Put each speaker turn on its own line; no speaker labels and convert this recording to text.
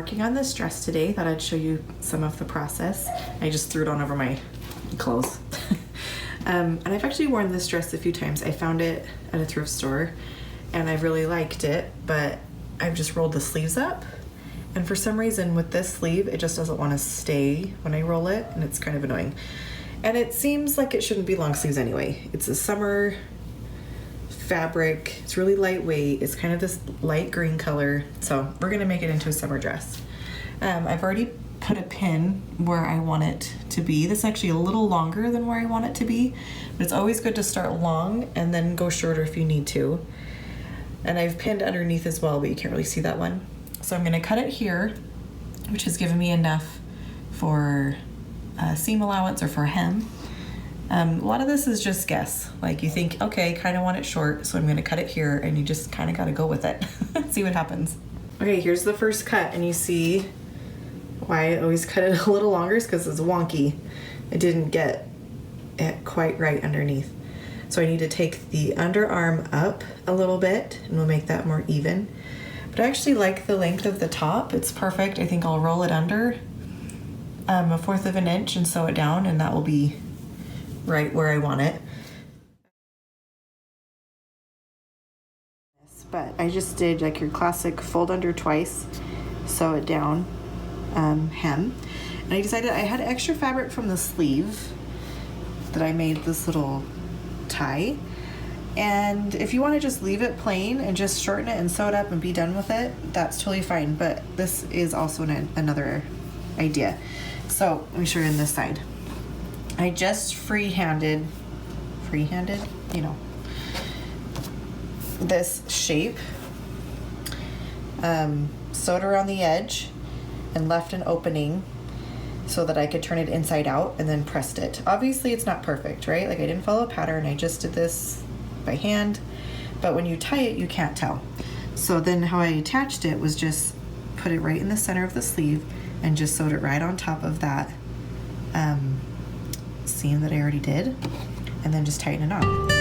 working on this dress today. Thought I'd show you some of the process. I just threw it on over my clothes. And I've actually worn this dress a few times. I found it at a thrift store and I've really liked it, but I've just rolled the sleeves up. And for some reason with this sleeve, it just doesn't want to stay when I roll it, and it's kind of annoying. And it seems like it shouldn't be long sleeves anyway. It's a summer fabric. It's really lightweight. It's kind of this light green color. So we're gonna make it into a summer dress. I've already put a pin where I want it to be. This is actually a little longer than where I want it to be, but it's always good to start long and then go shorter if you need to. And I've pinned underneath as well, but you can't really see that one. So I'm gonna cut it here, which has given me enough for seam allowance or for hem. A lot of this is just guess. Like you think, okay, kind of want it short, so I'm gonna cut it here, and you just kind of gotta go with it. See what happens. Okay, here's the first cut, and you see why I always cut it a little longer is because it's wonky. I didn't get it quite right underneath. So I need to take the underarm up a little bit, and we'll make that more even. But I actually like the length of the top. It's perfect. I think I'll roll it under 1/4 of an inch and sew it down, and that will be right where I want it. But I just did like your classic fold under twice, sew it down, hem. And I decided I had extra fabric from the sleeve that I made this little tie. And if you want to just leave it plain and just shorten it and sew it up and be done with it, that's totally fine. But this is also another idea. So let me show you on this side. I just freehanded, you know, this shape, sewed around the edge and left an opening so that I could turn it inside out, and then pressed it. Obviously it's not perfect, right? Like I didn't follow a pattern, I just did this by hand, but when you tie it, you can't tell. So then how I attached it was just put it right in the center of the sleeve and just sewed it right on top of that seam that I already did, and then just tighten it on.